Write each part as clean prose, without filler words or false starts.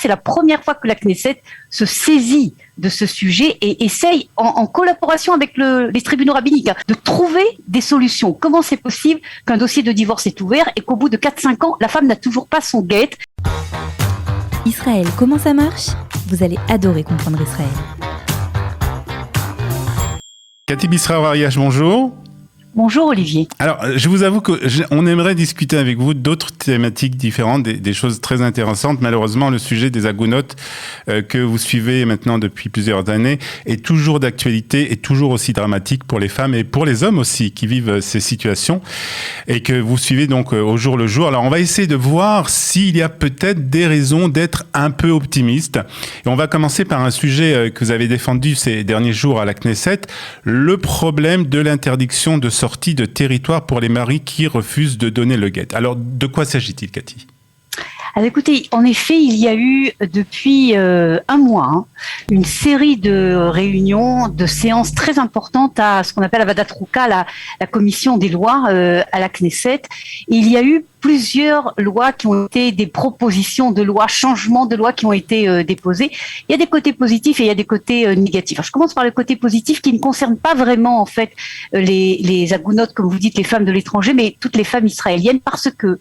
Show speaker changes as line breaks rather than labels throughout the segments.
c'est la première fois que la Knesset se saisit de ce sujet et essaye, en collaboration avec les tribunaux rabbiniques, de trouver des solutions. Comment c'est possible qu'un dossier de divorce est ouvert et qu'au bout de 4-5 ans, la femme n'a toujours pas son guet?
Israël, comment ça marche? Vous allez adorer comprendre Israël.
Cathy Bisraouariach, bonjour.
Bonjour Olivier.
Alors, je vous avoue qu'on aimerait discuter avec vous d'autres thématiques différentes, des choses très intéressantes. Malheureusement, le sujet des agounotes que vous suivez maintenant depuis plusieurs années est toujours d'actualité et toujours aussi dramatique pour les femmes et pour les hommes aussi qui vivent ces situations et que vous suivez donc au jour le jour. Alors, on va essayer de voir s'il y a peut-être des raisons d'être un peu optimiste. Et on va commencer par un sujet que vous avez défendu ces derniers jours à la Knesset, le problème de l'interdiction de sortie de territoire pour les maris qui refusent de donner le guet. Alors, de quoi s'agit-il, Cathy ?
Alors écoutez, en effet, il y a eu depuis un mois une série de réunions, de séances très importantes à ce qu'on appelle la Vadat Rouka, la commission des lois à la Knesset. Et il y a eu plusieurs lois qui ont été des propositions de lois, changements de lois qui ont été déposés. Il y a des côtés positifs et il y a des côtés négatifs. Alors, je commence par le côté positif qui ne concerne pas vraiment en fait les agounotes, comme vous dites, les femmes de l'étranger, mais toutes les femmes israéliennes, parce que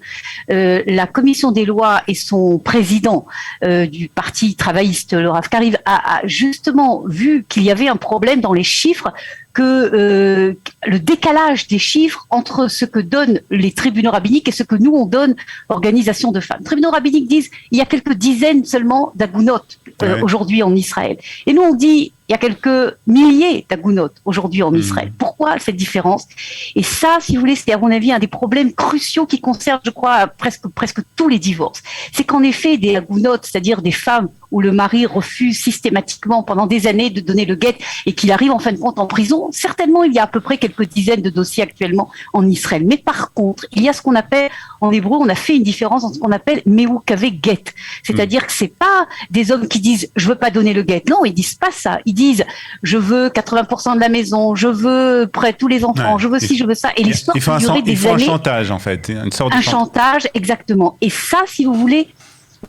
la commission des lois et son président du parti travailliste, le Rav Kariv, a justement vu qu'il y avait un problème dans les chiffres, que le décalage des chiffres entre ce que donnent les tribunaux rabbiniques et ce que nous on donne organisation de femmes. Les tribunaux rabbiniques disent il y a quelques dizaines seulement d'agounotes aujourd'hui en Israël. Et nous on dit il y a quelques milliers d'agounotes aujourd'hui en Israël. Pourquoi cette différence? Et ça, si vous voulez, c'est à mon avis un des problèmes cruciaux qui concerne, je crois, presque tous les divorces. C'est qu'en effet, des agounotes, c'est-à-dire des femmes où le mari refuse systématiquement pendant des années de donner le guet et qu'il arrive en fin de compte en prison, certainement il y a à peu près quelques dizaines de dossiers actuellement en Israël. Mais par contre, il y a ce qu'on appelle, en hébreu, on a fait une différence entre ce qu'on appelle meoukavé guet. C'est-à-dire que c'est pas des hommes qui disent je veux pas donner le guet. Non, ils disent pas ça. Ils disent je veux 80% de la maison, je veux près tous les enfants, je veux ci, je veux ça. Et l'histoire peut durer des années.
Il faut un chantage en fait, une sorte de
chantage, exactement. Et ça, si vous voulez,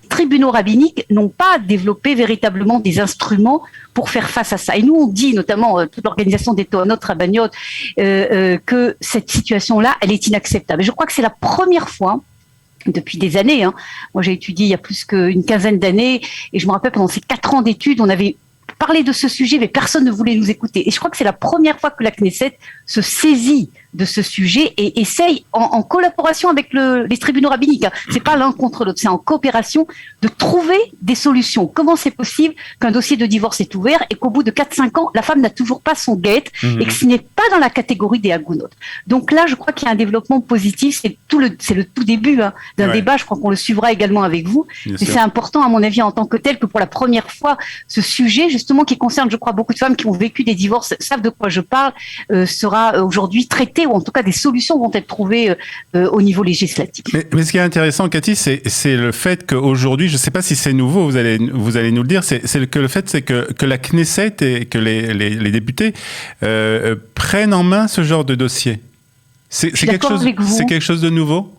les tribunaux rabbiniques n'ont pas développé véritablement des instruments pour faire face à ça. Et nous, on dit, notamment toute l'organisation des Tohanot Rabbaniot, que cette situation-là, elle est inacceptable. Et je crois que c'est la première fois depuis des années. Moi, j'ai étudié il y a plus qu'une quinzaine d'années, et je me rappelle pendant ces 4 ans d'études, on avait parlé de ce sujet, mais personne ne voulait nous écouter. Et je crois que c'est la première fois que la Knesset se saisit de ce sujet et essaye, en collaboration avec les tribunaux rabbiniques, c'est pas l'un contre l'autre, c'est en coopération, de trouver des solutions. Comment c'est possible qu'un dossier de divorce est ouvert et qu'au bout de 4-5 ans, la femme n'a toujours pas son guet et que ce n'est pas dans la catégorie des agounotes. Donc là, je crois qu'il y a un développement positif, c'est le tout début d'un débat, je crois qu'on le suivra également avec vous. Mais c'est important, à mon avis, en tant que tel, que pour la première fois, ce sujet, justement, qui concerne, je crois, beaucoup de femmes qui ont vécu des divorces, savent de quoi je parle, sera aujourd'hui traité, ou en tout cas des solutions vont être trouvées au niveau législatif.
Mais ce qui est intéressant, Cathy, c'est le fait qu'aujourd'hui, je ne sais pas si c'est nouveau, vous allez nous le dire, c'est que la Knesset et que les députés prennent en main ce genre de dossier. C'est quelque chose de nouveau ?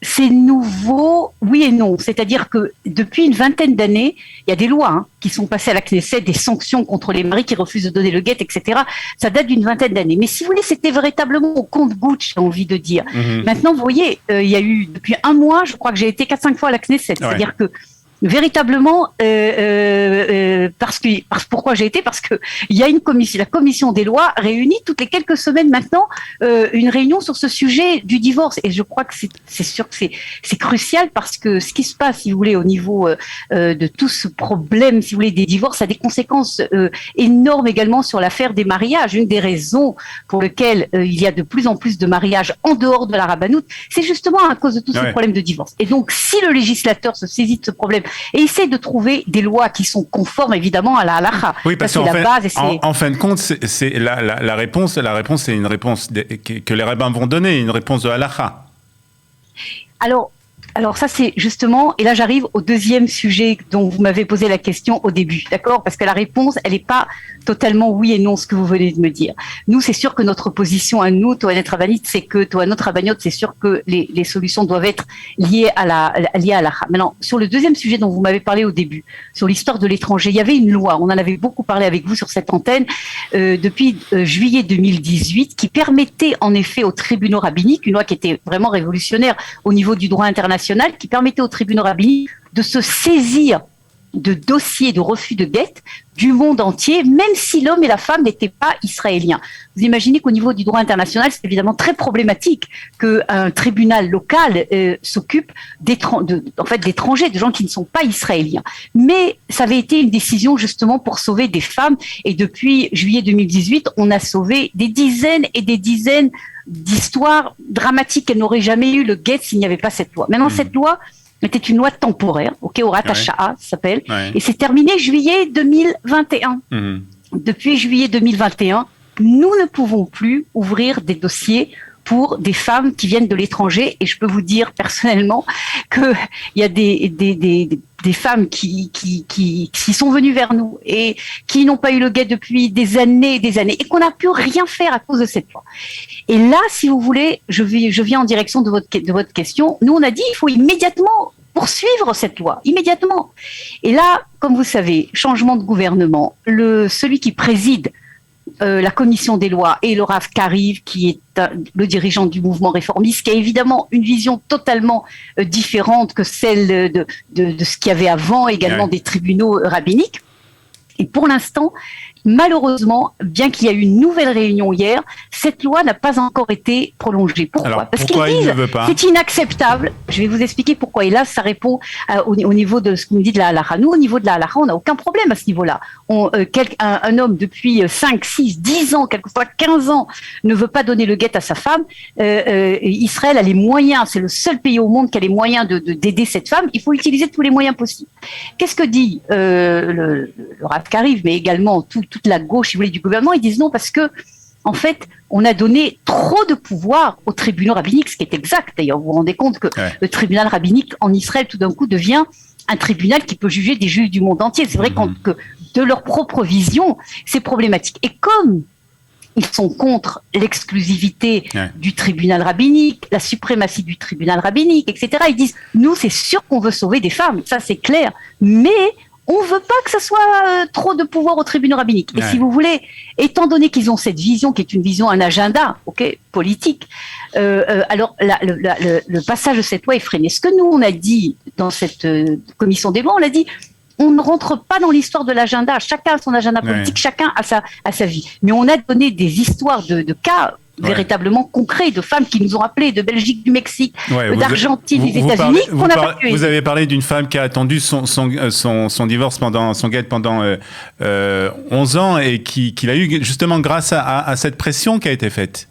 C'est nouveau, oui et non. C'est-à-dire que depuis une vingtaine d'années, il y a des lois qui sont passées à la Knesset, des sanctions contre les maris qui refusent de donner le guet, etc. Ça date d'une vingtaine d'années. Mais si vous voulez, c'était véritablement au compte-gouttes, j'ai envie de dire. Maintenant, vous voyez, il y a eu, depuis un mois, je crois que j'ai été 4-5 fois à la Knesset. C'est-à-dire que véritablement, pourquoi j'ai été, parce que il y a une commission, la commission des lois réunit toutes les quelques semaines maintenant une réunion sur ce sujet du divorce, et je crois que c'est sûr que c'est crucial, parce que ce qui se passe, si vous voulez, au niveau de tout ce problème, si vous voulez, des divorces, ça a des conséquences énormes également sur l'affaire des mariages. Une des raisons pour lesquelles il y a de plus en plus de mariages en dehors de la rabbanoute, c'est justement à cause de tous ces problèmes de divorce. Et donc, si le législateur se saisit de ce problème et essaie de trouver des lois qui sont conformes évidemment à la halakha.
Oui, parce qu'en fin de compte, c'est la réponse, c'est une réponse que les rabbins vont donner, une réponse de halakha.
Alors, Alors ça, c'est justement, et là j'arrive au deuxième sujet dont vous m'avez posé la question au début, d'accord? Parce que la réponse, elle n'est pas totalement oui et non, ce que vous venez de me dire. Nous, c'est sûr que notre position à nous, Toanette Rabanit, c'est que Toanot Rabanot, c'est sûr que les solutions doivent être liées à la. Maintenant, sur le deuxième sujet dont vous m'avez parlé au début, sur l'histoire de l'étranger, il y avait une loi, on en avait beaucoup parlé avec vous sur cette antenne, depuis juillet 2018, qui permettait en effet aux tribunaux rabbiniques, une loi qui était vraiment révolutionnaire au niveau du droit international, qui permettait aux tribunaux rabbiniques de se saisir de dossiers de refus de guet du monde entier, même si l'homme et la femme n'étaient pas israéliens. Vous imaginez qu'au niveau du droit international, c'est évidemment très problématique qu'un tribunal local s'occupe d'étrangers, de gens qui ne sont pas israéliens. Mais ça avait été une décision justement pour sauver des femmes, et depuis juillet 2018, on a sauvé des dizaines et des dizaines d'histoires dramatiques. Elles n'auraient jamais eu le guet s'il n'y avait pas cette loi. Maintenant, cette loi était une loi temporaire, Horat HaSha'a, ça s'appelle, et c'est terminé juillet 2021. Depuis juillet 2021, nous ne pouvons plus ouvrir des dossiers pour des femmes qui viennent de l'étranger, et je peux vous dire personnellement qu'il y a des femmes qui sont venues vers nous et qui n'ont pas eu le guet depuis des années et qu'on n'a pu rien faire à cause de cette loi. Et là, si vous voulez, je viens en direction de votre question. Nous, on a dit il faut immédiatement poursuivre cette loi, immédiatement. Et là, comme vous savez, changement de gouvernement, celui qui préside la commission des lois et le Rav Kariv, qui est le dirigeant du mouvement réformiste, qui a évidemment une vision totalement différente que celle de ce qu'il y avait avant, également des tribunaux rabbiniques. Et pour l'instant, malheureusement, bien qu'il y ait eu une nouvelle réunion hier, cette loi n'a pas encore été prolongée. Pourquoi ?
Alors,
parce
pourquoi
qu'ils disent
il ne veut pas ?
C'est inacceptable. Je vais vous expliquer pourquoi. Et là, ça répond au niveau de ce qu'on me dit de la halakha. Nous, au niveau de la halakha, on n'a aucun problème à ce niveau-là. Un homme depuis 5, 6, 10 ans, quelquefois 15 ans, ne veut pas donner le guet à sa femme. Israël a les moyens, c'est le seul pays au monde qui a les moyens d'aider cette femme. Il faut utiliser tous les moyens possibles. Qu'est-ce que dit le Rav Kariv, mais également toute la gauche, si vous voulez, du gouvernement? Ils disent non parce que, en fait, on a donné trop de pouvoir au tribunal rabbinique, ce qui est exact. D'ailleurs, vous vous rendez compte que le tribunal rabbinique en Israël, tout d'un coup, devient un tribunal qui peut juger des juges du monde entier. C'est vrai que de leur propre vision, c'est problématique. Et comme ils sont contre l'exclusivité du tribunal rabbinique, la suprématie du tribunal rabbinique, etc., ils disent, nous, c'est sûr qu'on veut sauver des femmes, ça c'est clair, mais on ne veut pas que ça soit trop de pouvoir au tribunal rabbinique. Et si vous voulez, étant donné qu'ils ont cette vision qui est une vision, un agenda politique, alors le passage de cette loi est freiné. Ce que nous, on a dit dans cette commission des lois, on a dit, on ne rentre pas dans l'histoire de l'agenda. Chacun a son agenda politique, chacun a sa vie. Mais on a donné des histoires de cas véritablement concrets, de femmes qui nous ont appelés, de Belgique, du Mexique, d'Argentine, des États-Unis, qu'on n'a pas pu aider.
Vous avez parlé d'une femme qui a attendu son divorce son guet pendant 11 ans et qu'il a eu justement grâce à cette pression qui a été faite.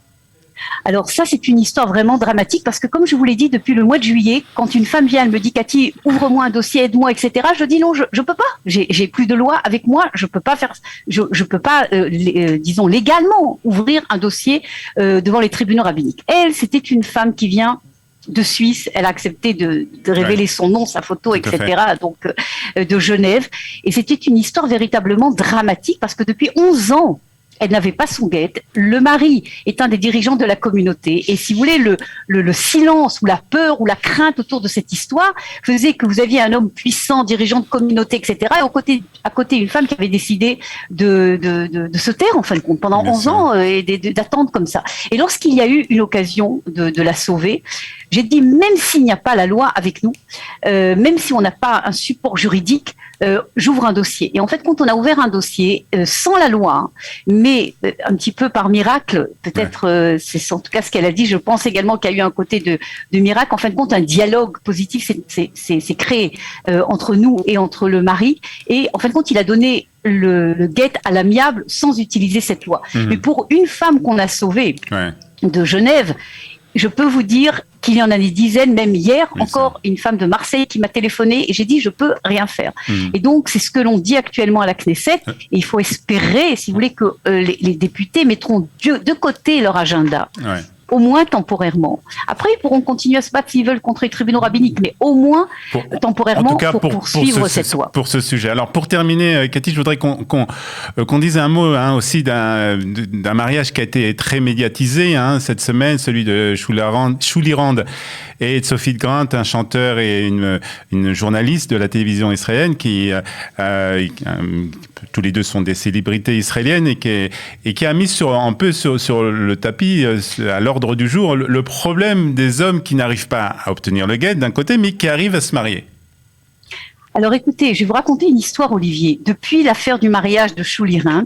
Alors ça, c'est une histoire vraiment dramatique parce que, comme je vous l'ai dit, depuis le mois de juillet, quand une femme vient, elle me dit, Cathy, ouvre-moi un dossier, aide-moi, etc. Je dis non, je peux pas. J'ai plus de loi avec moi, je peux pas faire, je peux pas, disons légalement ouvrir un dossier devant les tribunaux rabbiniques. Elle, c'était une femme qui vient de Suisse, elle a accepté de révéler son nom, sa photo, etc. Donc de Genève, et c'était une histoire véritablement dramatique parce que depuis 11 ans. Elle n'avait pas son guet. Le mari est un des dirigeants de la communauté. Et si vous voulez, le silence ou la peur ou la crainte autour de cette histoire faisait que vous aviez un homme puissant, dirigeant de communauté, etc. Et à côté, une femme qui avait décidé de se taire, en fin de compte, pendant 11 ans et d'attendre comme ça. Et lorsqu'il y a eu une occasion de la sauver, j'ai dit, même s'il n'y a pas la loi avec nous, même si on n'a pas un support juridique, j'ouvre un dossier. Et en fait, quand on a ouvert un dossier sans la loi, mais un petit peu par miracle, peut-être, c'est en tout cas ce qu'elle a dit, je pense également qu'il y a eu un côté de miracle. En fin de compte, un dialogue positif s'est créé entre nous et entre le mari. Et en fin de compte, il a donné le guet à l'amiable sans utiliser cette loi. Mais pour une femme qu'on a sauvée de Genève, je peux vous dire qu'il y en a des dizaines, même hier, encore une femme de Marseille qui m'a téléphoné et j'ai dit je peux rien faire. Et donc c'est ce que l'on dit actuellement à la Knesset et il faut espérer, si vous voulez, que les députés mettront de côté leur agenda au moins temporairement. Après, ils pourront continuer à se battre s'ils veulent contre les tribunaux rabbiniques, mais au moins temporairement pour poursuivre cette loi.
Pour ce sujet. Alors, pour terminer, Cathy, je voudrais qu'on dise un mot aussi d'un mariage qui a été très médiatisé cette semaine, celui de Shuli Rand et de Sophie Grant, un chanteur et une journaliste de la télévision israélienne qui tous les deux sont des célébrités israéliennes et qui a mis un peu sur le tapis, à l'ordre du jour, le problème des hommes qui n'arrivent pas à obtenir le guet d'un côté, mais qui arrivent à se marier.
Alors écoutez, je vais vous raconter une histoire, Olivier. Depuis l'affaire du mariage de Shuli Rand,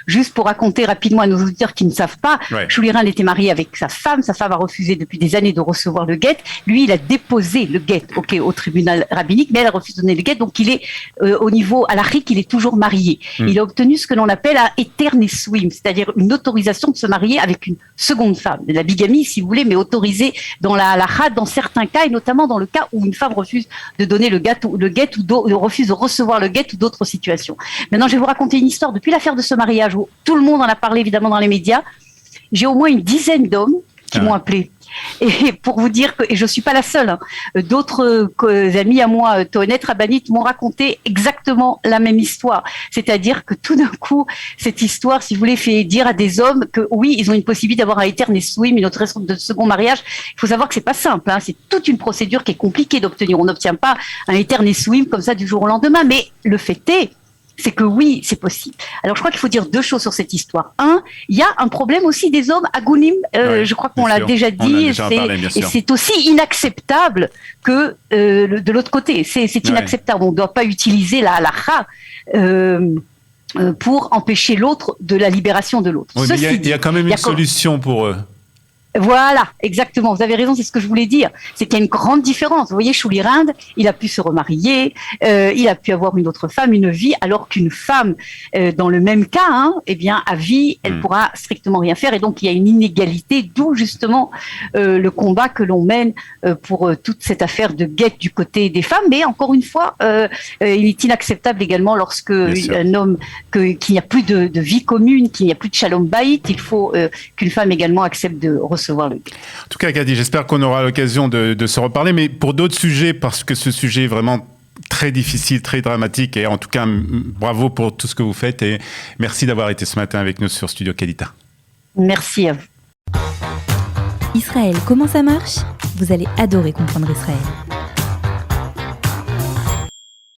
juste pour raconter rapidement à nos auditeurs qui ne savent pas, ouais. Shuli Rand était marié avec sa femme a refusé depuis des années de recevoir le guet. Lui, il a déposé le guet, au tribunal rabbinique, mais elle a refusé de donner le guet, donc il est au niveau halachique, il est toujours marié. Il a obtenu ce que l'on appelle un éter nesuim, c'est-à-dire une autorisation de se marier avec une seconde femme. De la bigamie, si vous voulez, mais autorisée dans la halacha, dans certains cas, et notamment dans le cas où une femme refuse de donner le guet ou refuse de recevoir le guet ou d'autres situations. Maintenant, je vais vous raconter une histoire. Depuis l'affaire de ce mariage, où tout le monde en a parlé évidemment dans les médias, j'ai au moins une dizaine d'hommes qui m'ont appelé. Et pour vous dire que, et je suis pas la seule, d'autres amis à moi, Tohenet, Rabbanit, m'ont raconté exactement la même histoire. C'est-à-dire que tout d'un coup, cette histoire, si vous voulez, fait dire à des hommes que oui, ils ont une possibilité d'avoir un éter nesuim, une autre de second mariage. Il faut savoir que c'est pas simple, c'est toute une procédure qui est compliquée d'obtenir. On n'obtient pas un éter nesuim comme ça du jour au lendemain, mais le fait est, c'est que oui, c'est possible. Alors, je crois qu'il faut dire deux choses sur cette histoire. Un, il y a un problème aussi des hommes agounim. Je crois qu'on l'a déjà dit. Et c'est aussi inacceptable que de l'autre côté. C'est inacceptable. On ne doit pas utiliser la halakha pour empêcher l'autre de la libération de l'autre.
Oui, mais il y a quand même une solution pour eux.
Voilà, exactement. Vous avez raison, c'est ce que je voulais dire. C'est qu'il y a une grande différence. Vous voyez, Shuli Rand, il a pu se remarier, il a pu avoir une autre femme, une vie, alors qu'une femme, dans le même cas, à vie, elle pourra strictement rien faire. Et donc, il y a une inégalité, d'où justement le combat que l'on mène pour toute cette affaire de guet du côté des femmes. Mais encore une fois, il est inacceptable également lorsque un homme, qu'il n'y a plus de vie commune, qu'il n'y a plus de shalom bayit, il faut qu'une femme également accepte de recevoir le guet.
En tout cas, Cathy, j'espère qu'on aura l'occasion de se reparler, mais pour d'autres sujets, parce que ce sujet est vraiment très difficile, très dramatique, et en tout cas, bravo pour tout ce que vous faites, et merci d'avoir été ce matin avec nous sur Studio Kalita.
Merci à vous.
Israël, comment ça marche ? Vous allez adorer comprendre Israël.